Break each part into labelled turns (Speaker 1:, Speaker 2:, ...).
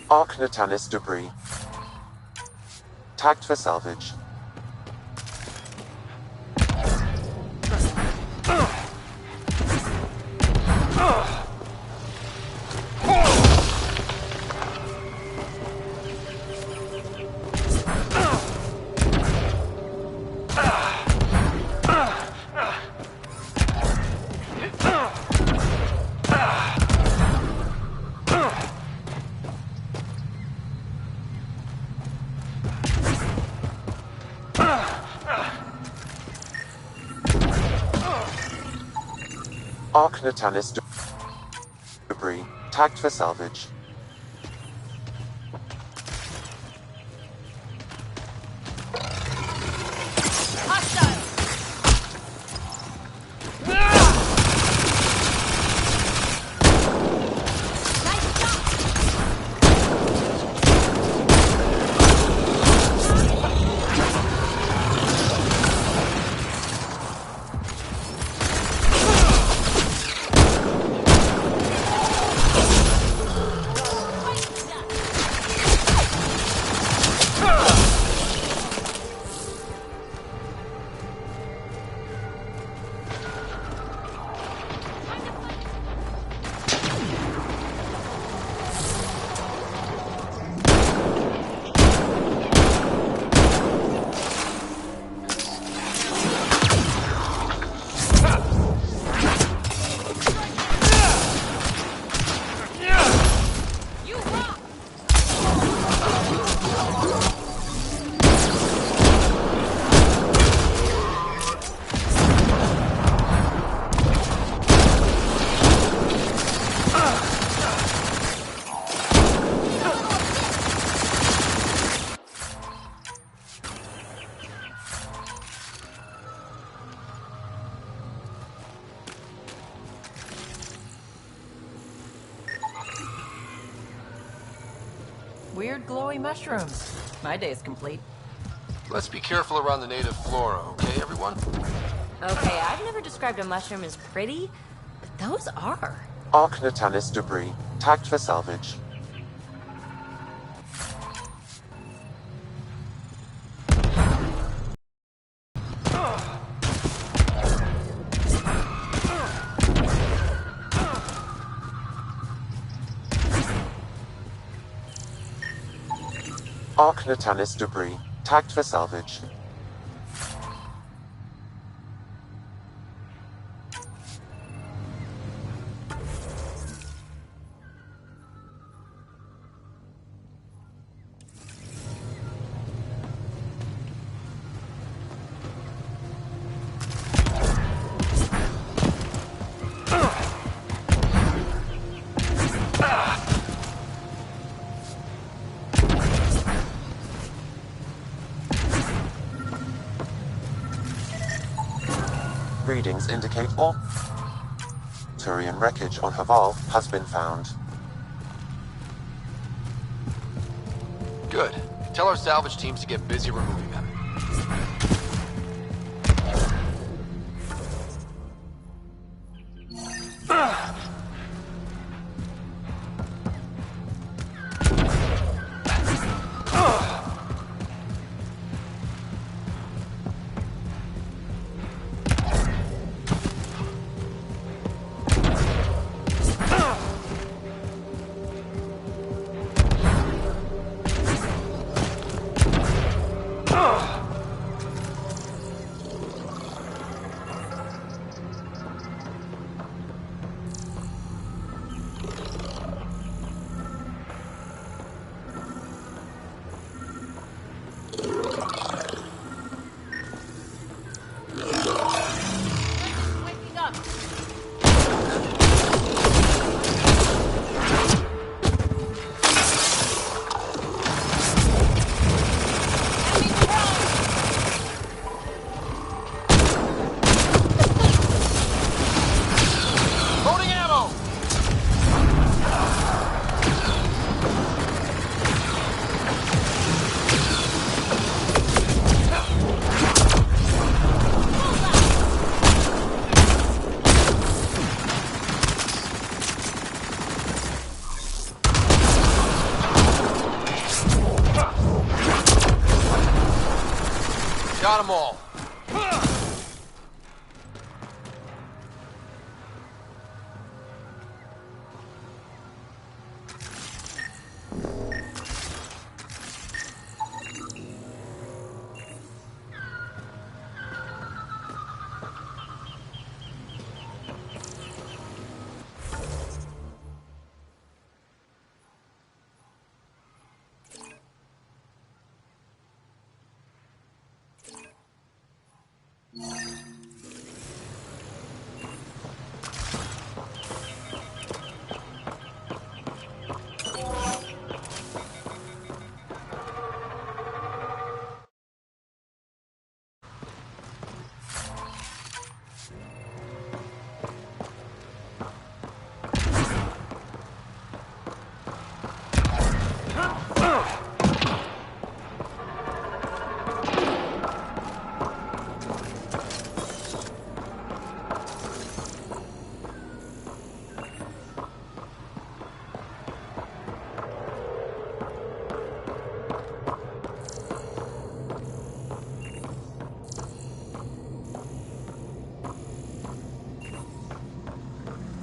Speaker 1: Arc Natalis debris. Tagged for salvage. Arc Natalis debris. Tagged for salvage.
Speaker 2: Weird glowy mushrooms. My day's complete.
Speaker 3: Let's be careful around the native flora, okay, everyone?
Speaker 4: Okay, I've never described a mushroom as pretty, but those are.
Speaker 1: Arc Natalis debris. Tagged for salvage. Arc Natalis debris. Tagged for salvage. Readings indicate all Turian wreckage on Haval has been found.
Speaker 3: Good. Tell our salvage teams to get busy removing them. Got them all.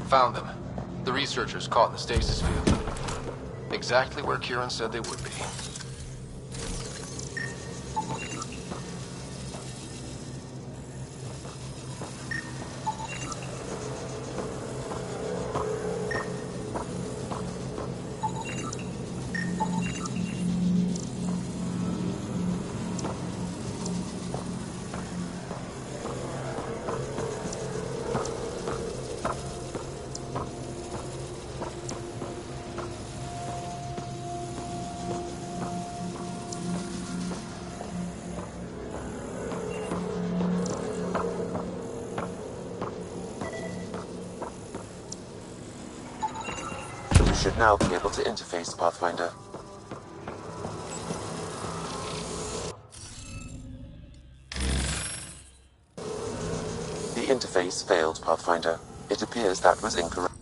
Speaker 3: Found them. The researchers caught in the stasis field. Exactly where Kieran said they would be.
Speaker 1: You should now be able to interface, Pathfinder. The interface failed, Pathfinder. It appears that was incorrect.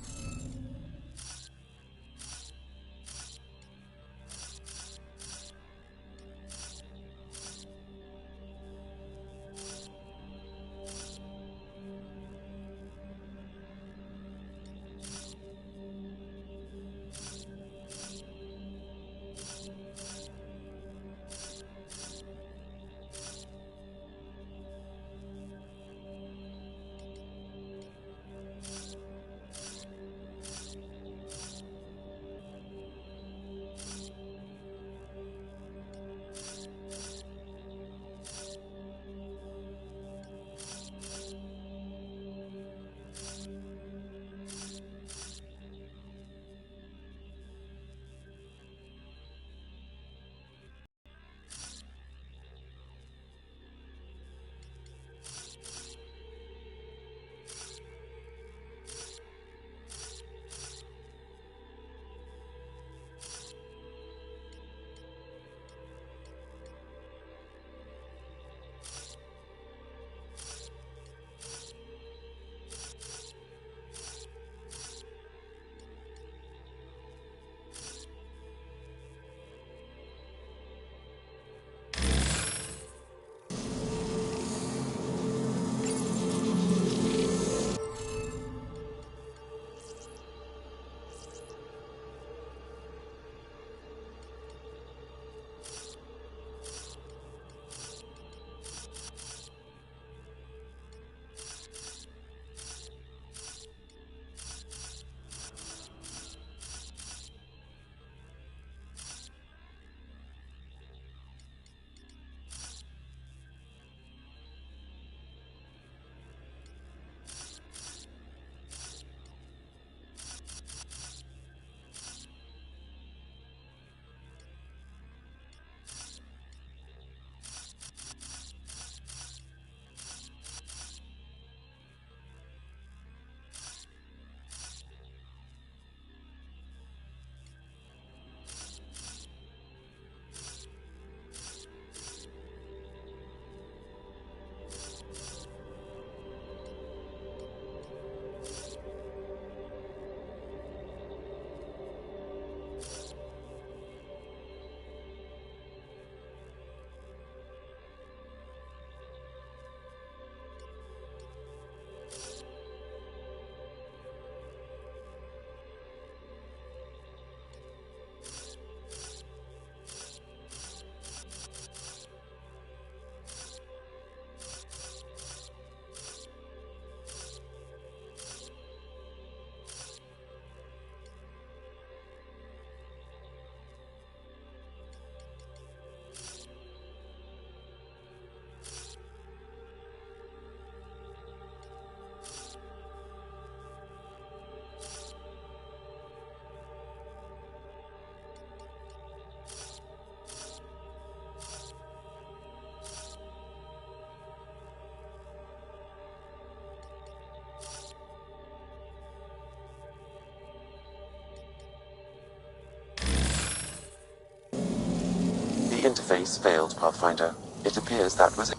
Speaker 1: Interface failed, Pathfinder. It appears that was...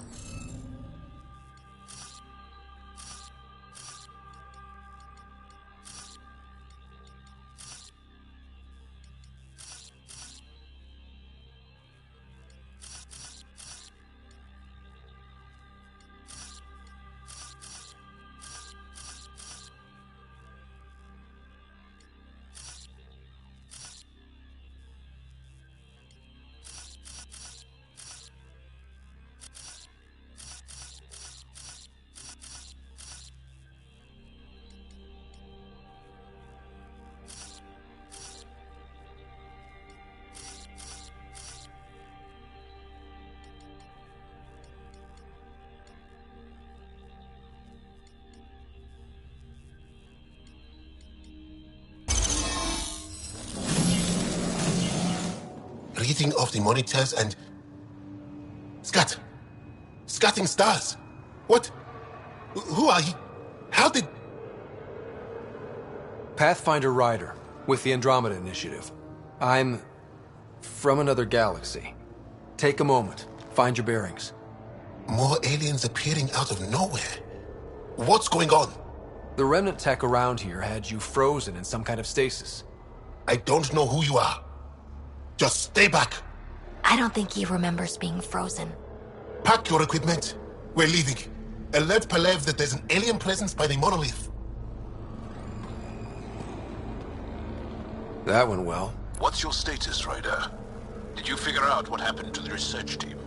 Speaker 5: Reading of the monitors and... Scatting stars! What? Who are you? How did...
Speaker 6: Pathfinder Ryder, with the Andromeda Initiative. I'm... from another galaxy. Take a moment. Find your bearings.
Speaker 5: More aliens appearing out of nowhere. What's going on?
Speaker 6: The remnant tech around here had you frozen in some kind of stasis.
Speaker 5: I don't know who you are. Just stay back.
Speaker 7: I don't think he remembers being frozen.
Speaker 5: Pack your equipment. We're leaving. Alert Palev that there's an alien presence by the monolith.
Speaker 6: That went well.
Speaker 8: What's your status, Ryder? Did you figure out what happened to the research team?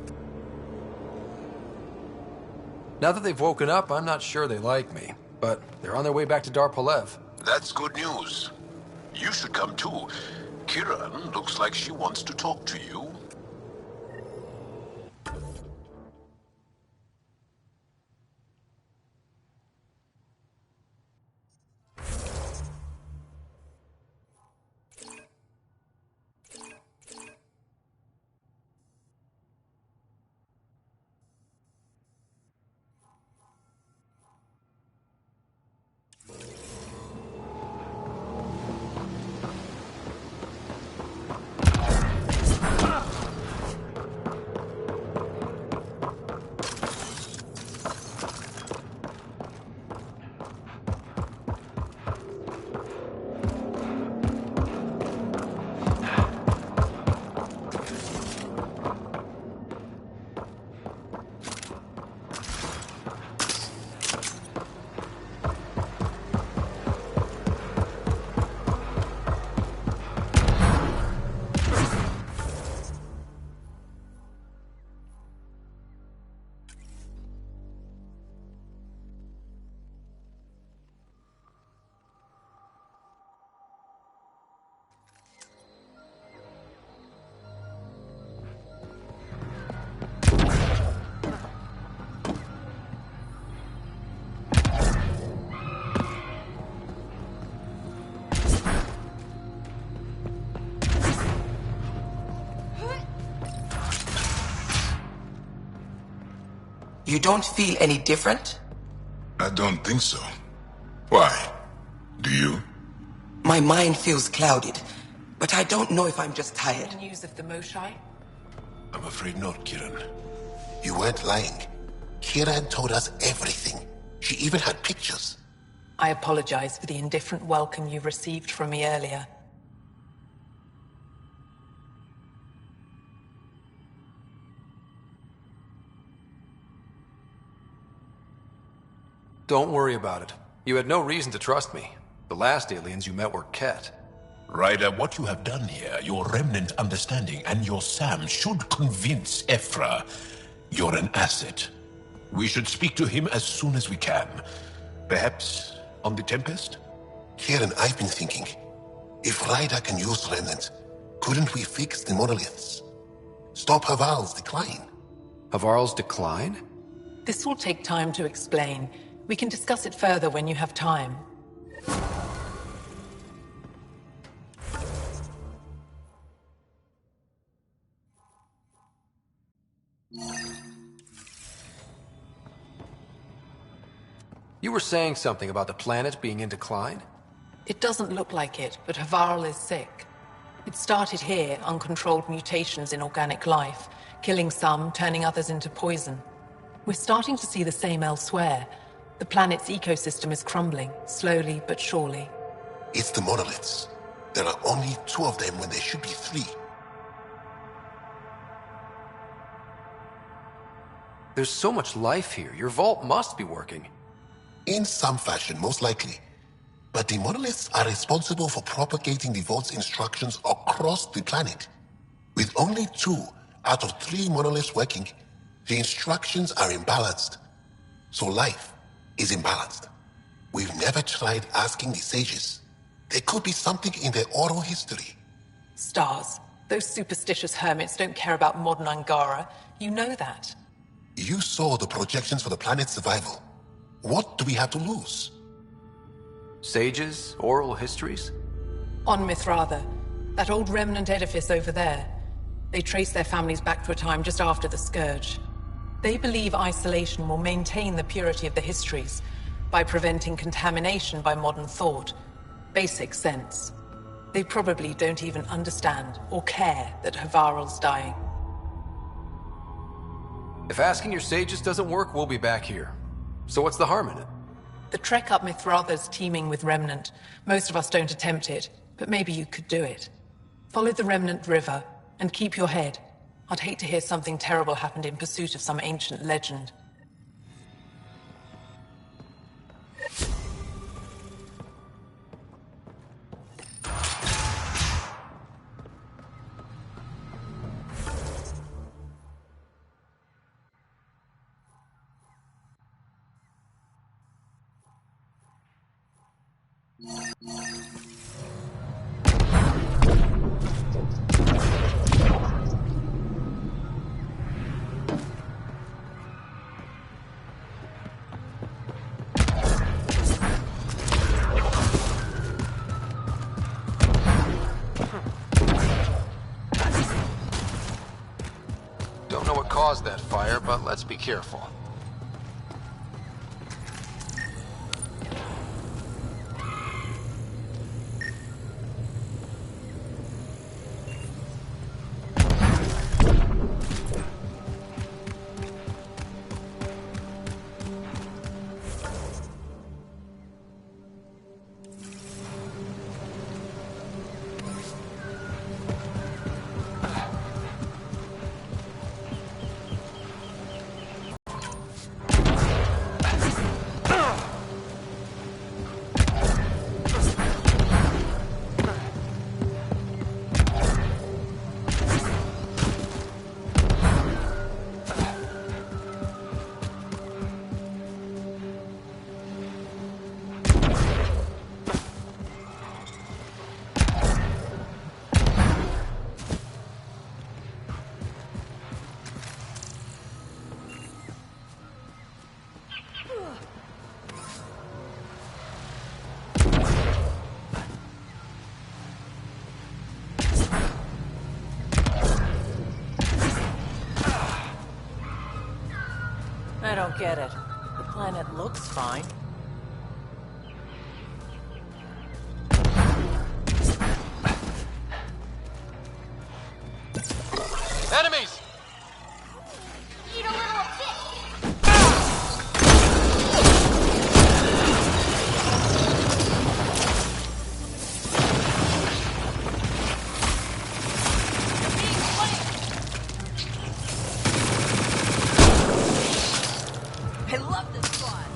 Speaker 6: Now that they've woken up, I'm not sure they like me. But they're on their way back to Dar Palev.
Speaker 8: That's good news. You should come too. Kiran looks like she wants to talk to you.
Speaker 9: You don't feel any different?
Speaker 10: I don't think so. Why? Do you?
Speaker 9: My mind feels clouded, but I don't know if I'm just tired.
Speaker 11: News of the Moshai?
Speaker 5: I'm afraid not, Kiran. You weren't lying. Kiran told us everything. She even had pictures.
Speaker 11: I apologize for the indifferent welcome you received from me earlier.
Speaker 6: Don't worry about it. You had no reason to trust me. The last aliens you met were Ket.
Speaker 5: Ryder, what you have done here, your remnant understanding and your Sam should convince Ephra you're an asset. We should speak to him as soon as we can. Perhaps on the Tempest? Kieran, I've been thinking. If Ryder can use remnant, couldn't we fix the monoliths? Stop Haval's decline?
Speaker 6: Havarl's decline?
Speaker 11: This will take time to explain. We can discuss it further when you have time.
Speaker 6: You were saying something about the planet being in decline?
Speaker 11: It doesn't look like it, but Havarl is sick. It started here, uncontrolled mutations in organic life, killing some, turning others into poison. We're starting to see the same elsewhere. The planet's ecosystem is crumbling, slowly but surely.
Speaker 5: It's the monoliths. There are only 2 of them when there should be 3.
Speaker 6: There's so much life here. Your vault must be working.
Speaker 5: In some fashion, most likely. But the monoliths are responsible for propagating the vault's instructions across the planet. With only 2 out of 3 monoliths working, the instructions are imbalanced. So life is imbalanced. We've never tried asking the sages. There could be something in their oral history.
Speaker 11: Stars. Those superstitious hermits don't care about modern Angara. You know that.
Speaker 5: You saw the projections for the planet's survival. What do we have to lose?
Speaker 6: Sages? Oral histories?
Speaker 11: On Mithratha, that old remnant edifice over there. They trace their families back to a time just after the Scourge. They believe isolation will maintain the purity of the histories by preventing contamination by modern thought. Basic sense. They probably don't even understand or care that Havarl's dying.
Speaker 6: If asking your sages doesn't work, we'll be back here. So what's the harm in it?
Speaker 11: The trek up Mithratha's teeming with Remnant. Most of us don't attempt it, but maybe you could do it. Follow the Remnant River, and keep your head. I'd hate to hear something terrible happened in pursuit of some ancient legend.
Speaker 3: Don't know what caused that fire, but let's be careful.
Speaker 2: I don't get it. The planet looks fine.
Speaker 3: Enemies!
Speaker 4: Eat a little of this.
Speaker 2: I love this spot.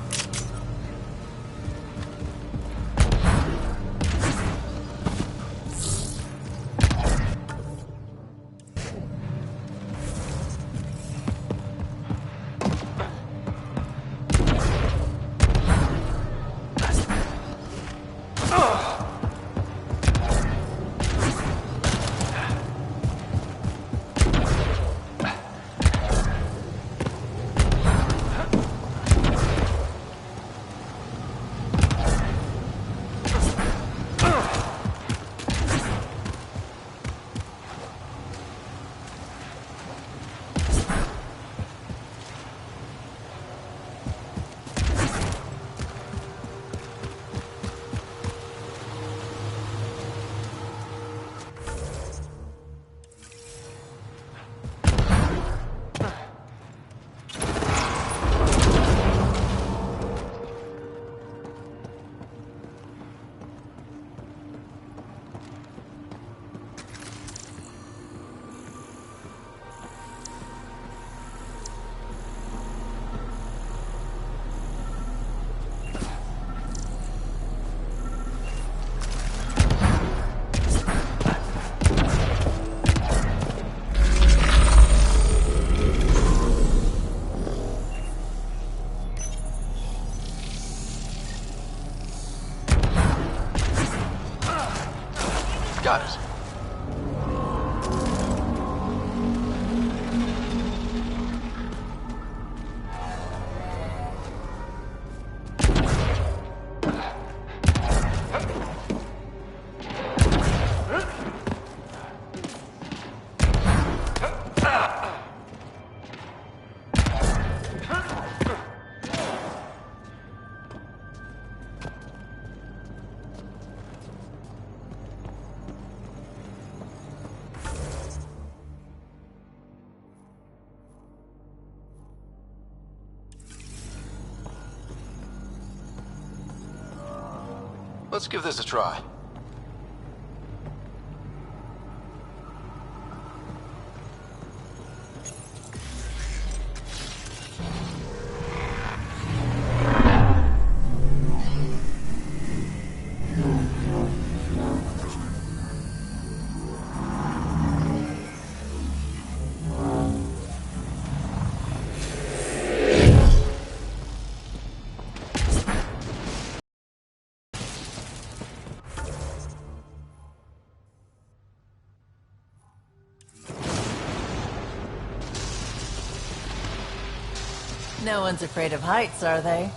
Speaker 3: Got it. Let's give this a try.
Speaker 2: No one's afraid of heights, are they?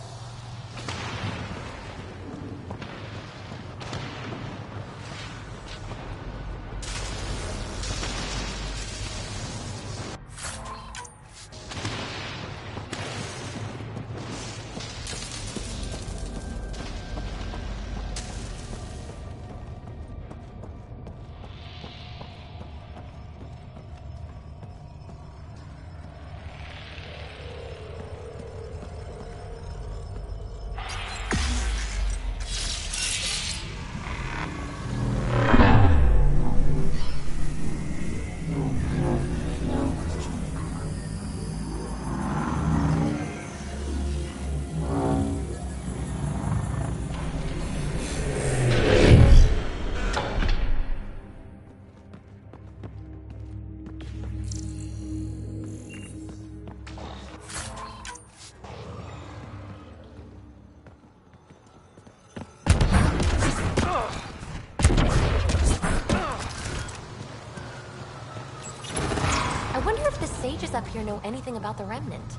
Speaker 7: I wonder if the sages up here know anything about the Remnant.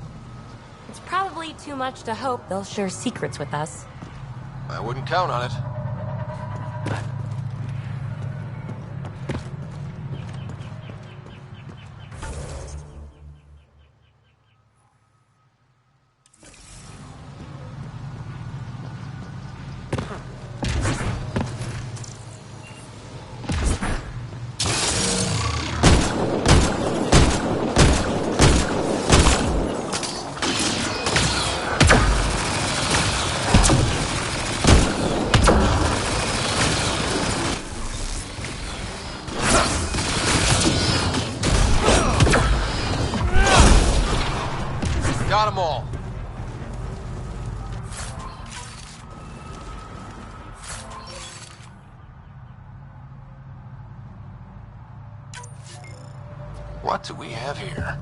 Speaker 4: It's probably too much to hope they'll share secrets with us.
Speaker 3: I wouldn't count on it. Got them all. What do we have here?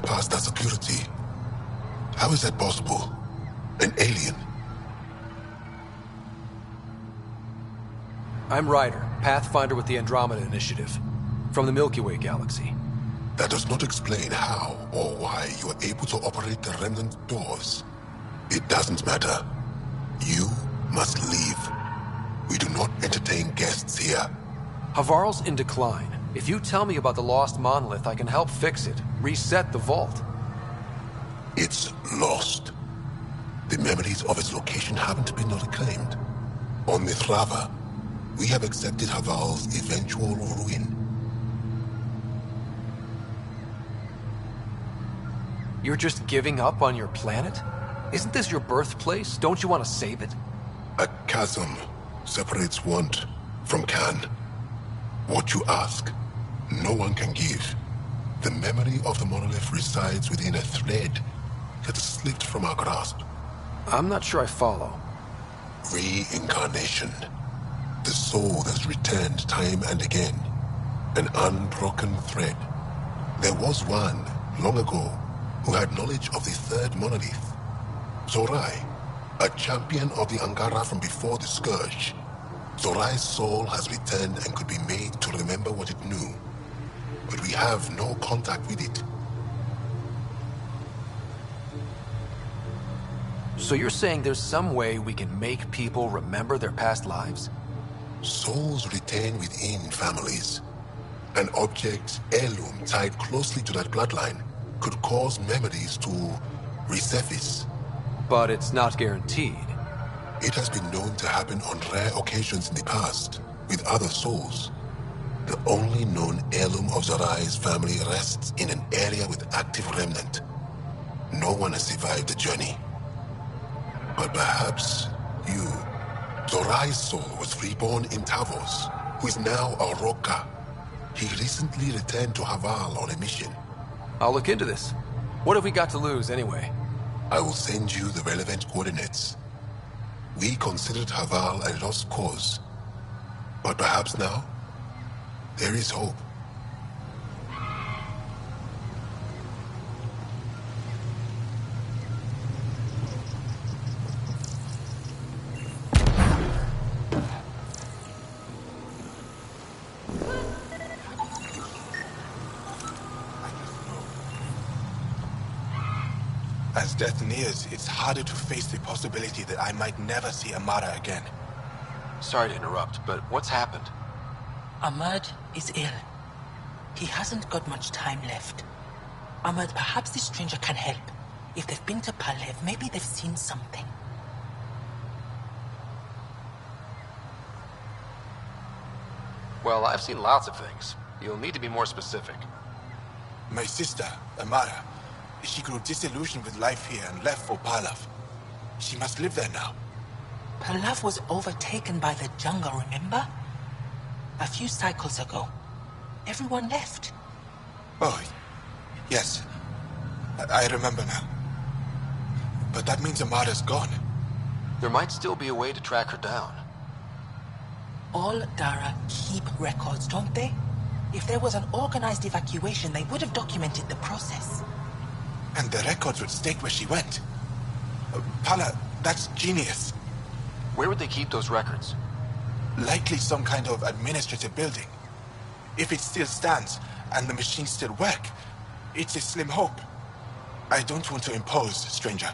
Speaker 10: bypassed that security. How is that possible? An alien?
Speaker 6: I'm Ryder, Pathfinder with the Andromeda Initiative, from the Milky Way galaxy.
Speaker 10: That does not explain how or why you are able to operate the remnant doors. It doesn't matter. You must leave. We do not entertain guests here.
Speaker 6: Havarl's in decline. If you tell me about the lost monolith, I can help fix it, reset the vault.
Speaker 10: It's lost. The memories of its location haven't been reclaimed. On Mithrava, we have accepted Havarl's eventual ruin.
Speaker 6: You're just giving up on your planet? Isn't this your birthplace? Don't you want to save it?
Speaker 10: A chasm separates want from can. What you ask, no one can give. The memory of the monolith resides within a thread that slipped from our grasp.
Speaker 6: I'm not sure I follow.
Speaker 10: Reincarnation. The soul that's returned time and again. An unbroken thread. There was one, long ago, who had knowledge of the third monolith. Zorai, a champion of the Angara from before the Scourge. Zorai's soul has returned and could be made to remember what it knew. But we have no contact with it.
Speaker 6: So you're saying there's some way we can make people remember their past lives?
Speaker 10: Souls retain within families. An object, heirloom tied closely to that bloodline could cause memories to resurface.
Speaker 6: But it's not guaranteed.
Speaker 10: It has been known to happen on rare occasions in the past, with other souls. The only known heirloom of Zorai's family rests in an area with active remnant. No one has survived the journey. But perhaps you. Zorai's soul was reborn in Tavos, who is now a Roka. He recently returned to Havarl on a mission.
Speaker 6: I'll look into this. What have we got to lose, anyway?
Speaker 10: I will send you the relevant coordinates. We considered Havarl a lost cause. But perhaps now, there is hope.
Speaker 12: As death nears, it's harder to face the possibility that I might never see Amara again.
Speaker 3: Sorry to interrupt, but what's happened?
Speaker 13: Ahmad is ill. He hasn't got much time left. Ahmad, perhaps this stranger can help. If they've been to Palev, maybe they've seen something.
Speaker 3: Well, I've seen lots of things. You'll need to be more specific.
Speaker 12: My sister, Amara, she grew disillusioned with life here and left for Palav. She must live there now.
Speaker 13: Palav was overtaken by the jungle, remember? A few cycles ago. Everyone left.
Speaker 12: Oh, yes. I remember now. But that means Amara's gone.
Speaker 3: There might still be a way to track her down.
Speaker 13: All Dara keep records, don't they? If there was an organized evacuation, they would have documented the process.
Speaker 12: And the records would state where she went. Pala, that's genius.
Speaker 3: Where would they keep those records?
Speaker 12: Likely some kind of administrative building. If it still stands, and the machines still work, it's a slim hope. I don't want to impose, stranger,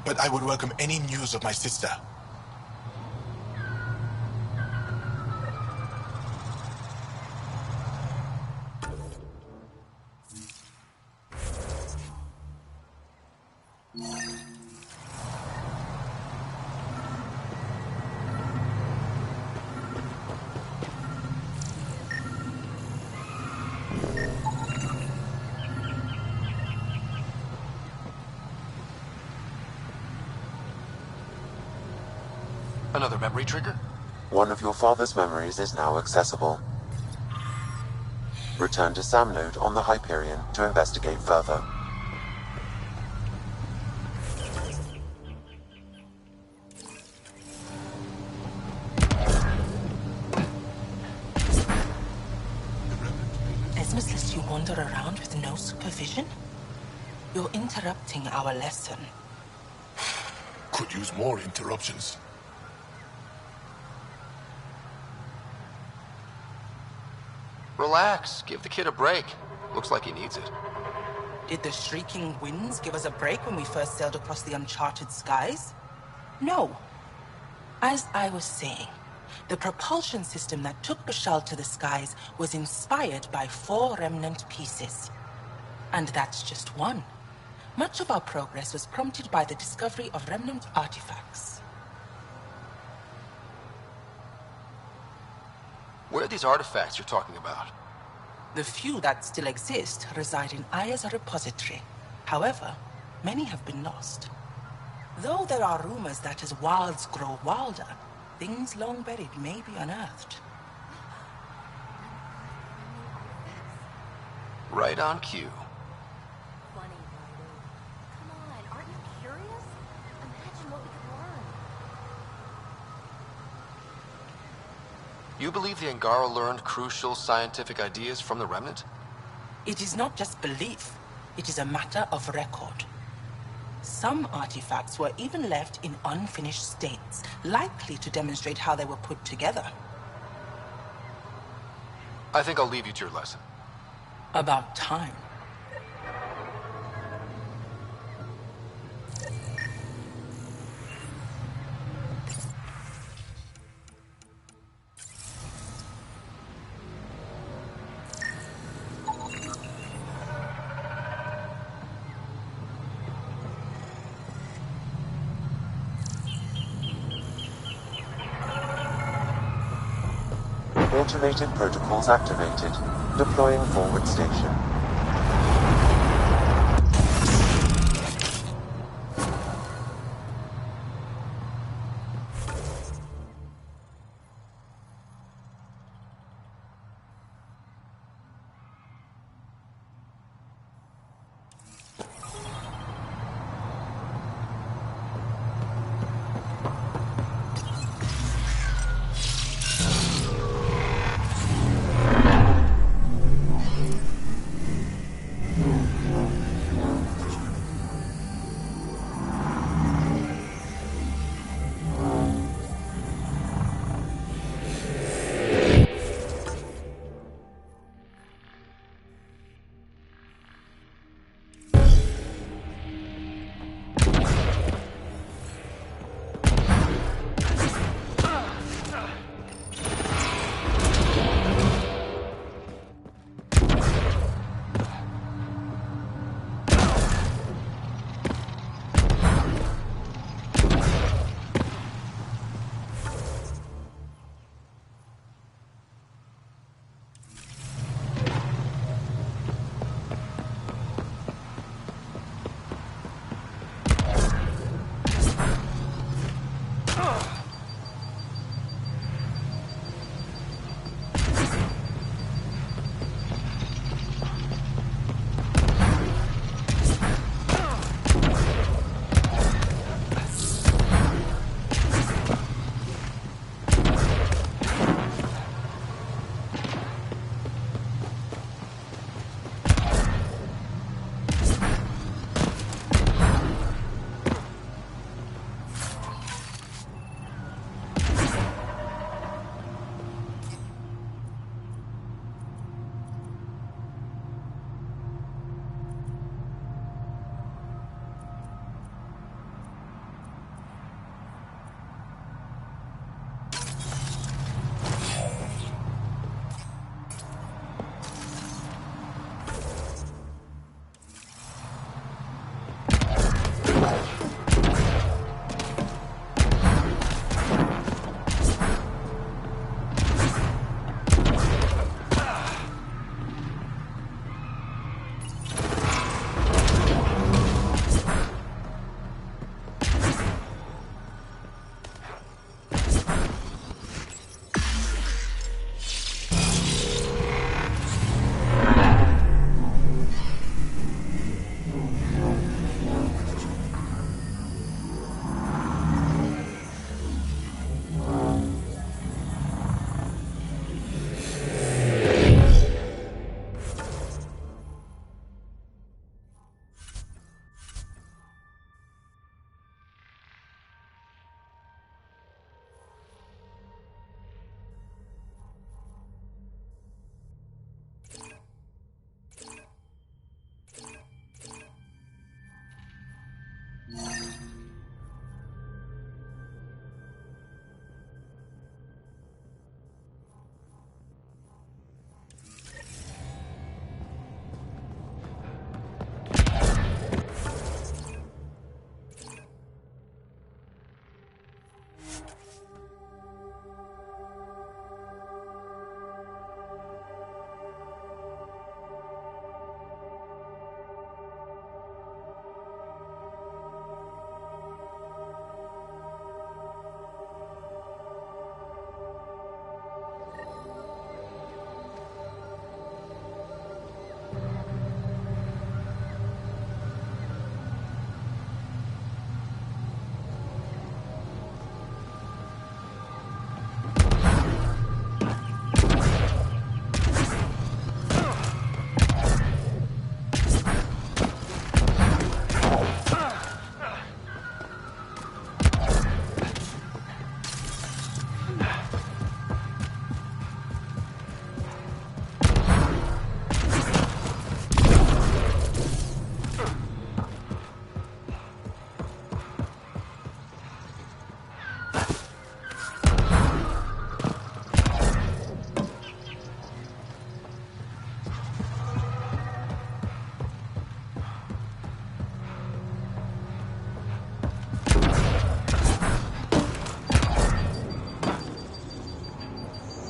Speaker 12: but I would welcome any news of my sister.
Speaker 3: Another memory trigger?
Speaker 1: One of your father's memories is now accessible. Return to Sam Node on the Hyperion to investigate further.
Speaker 13: Esmus lets you wander around with no supervision? You're interrupting our lesson.
Speaker 10: Could use more interruptions.
Speaker 3: Relax. Give the kid a break. Looks like he needs it.
Speaker 13: Did the shrieking winds give us a break when we first sailed across the uncharted skies? No. As I was saying, the propulsion system that took Bashal to the skies was inspired by 4 remnant pieces. And that's just one. Much of our progress was prompted by the discovery of remnant artifacts.
Speaker 3: Where are these artifacts you're talking about?
Speaker 13: The few that still exist reside in Aya's repository. However, many have been lost. Though there are rumors that as wilds grow wilder, things long buried may be unearthed.
Speaker 3: Right on cue.
Speaker 7: Funny, Ryder. Come on, aren't you curious? Imagine what we could learn.
Speaker 3: You believe the Angara learned crucial scientific ideas from the Remnant?
Speaker 13: It is not just belief, it is a matter of record. Some artifacts were even left in unfinished states, likely to demonstrate how they were put together.
Speaker 3: I think I'll leave you to your lesson.
Speaker 13: About time.
Speaker 1: Automated protocols activated. Deploying forward station.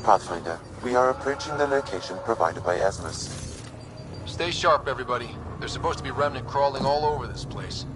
Speaker 1: Pathfinder, we are approaching the location provided by Esmus.
Speaker 3: Stay sharp, everybody. There's supposed to be remnant crawling all over this place.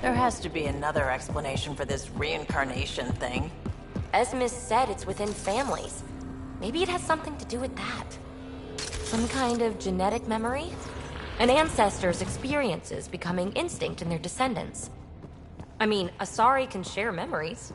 Speaker 2: There has to be another explanation for this reincarnation thing.
Speaker 4: Esmus said it's within families. Maybe it has something to do with that. Some kind of genetic memory? An ancestor's experiences becoming instinct in their descendants. I mean, Asari can share memories.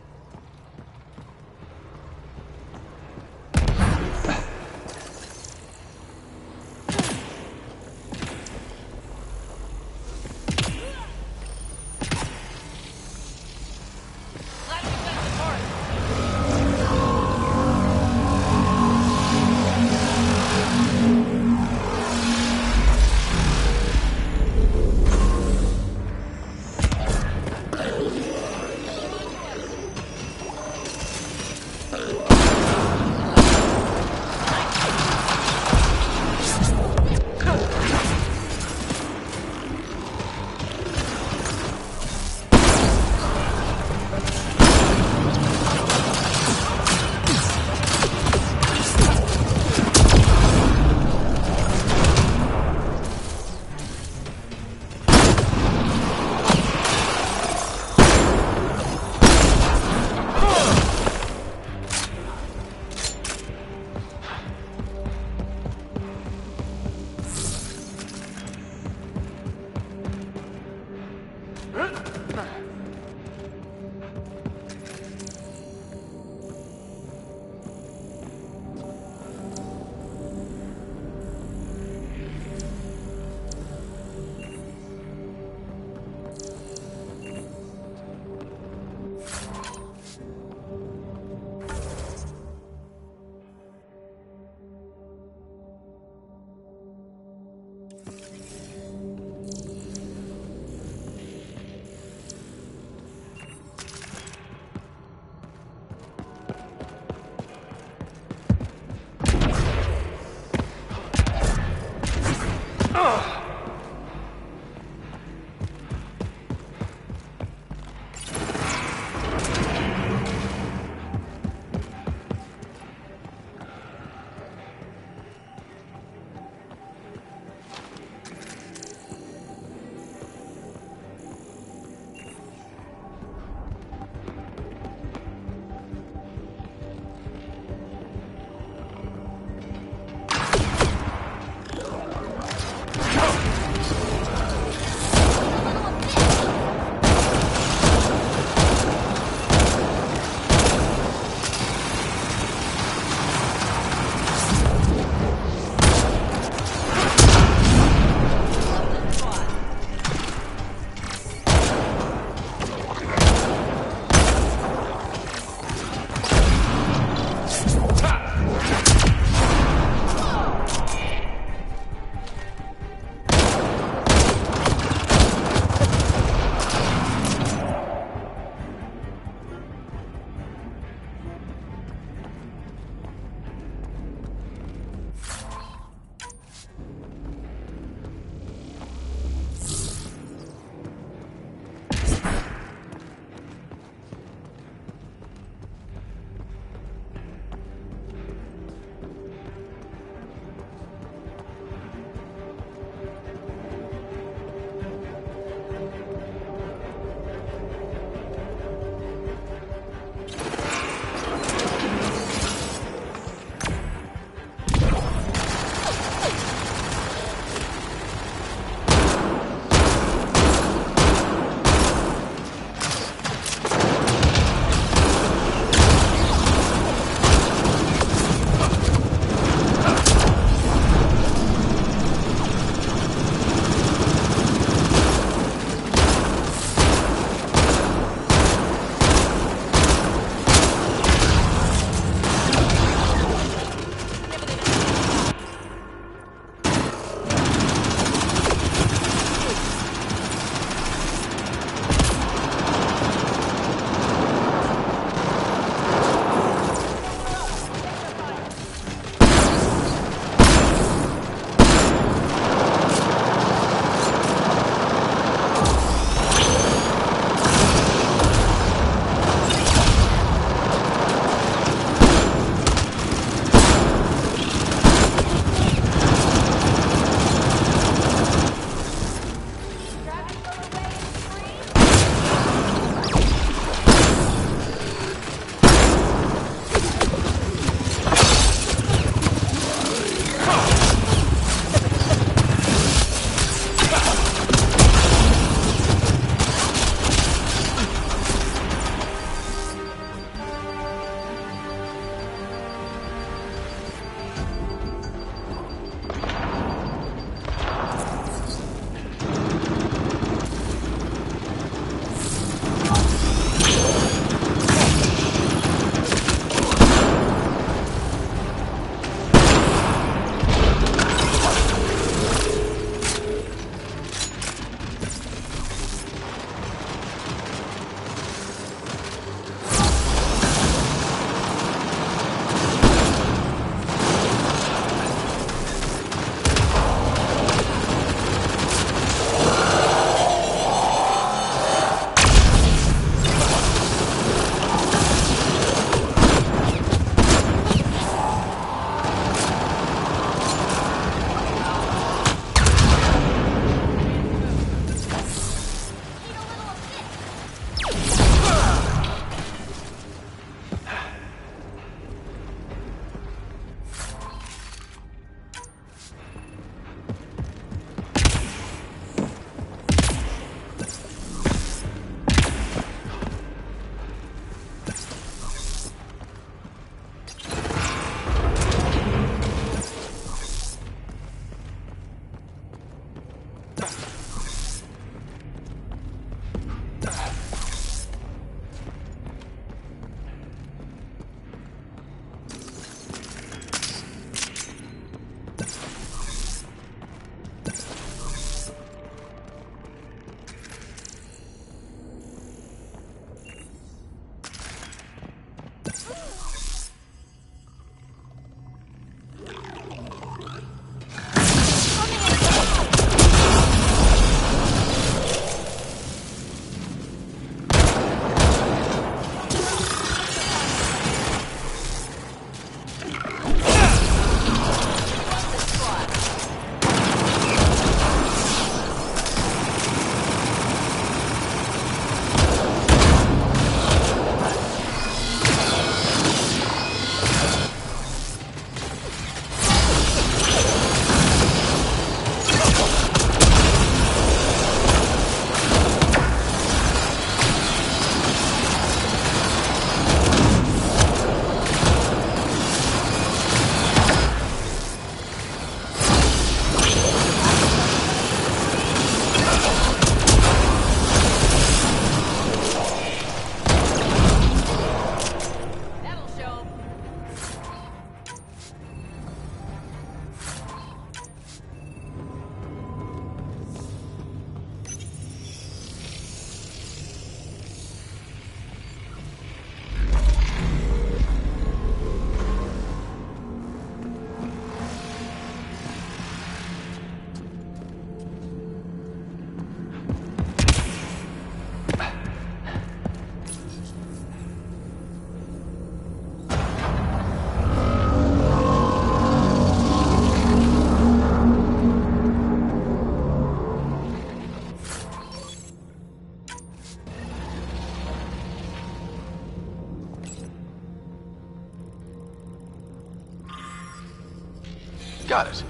Speaker 3: Got it.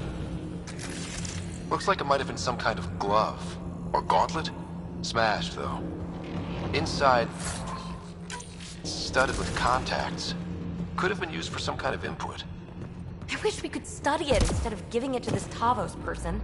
Speaker 3: Looks like it might have been some kind of glove. Or gauntlet? Smashed, though. Inside, studded with contacts. Could have been used for some kind of input.
Speaker 4: I wish we could study it instead of giving it to this Tavos person.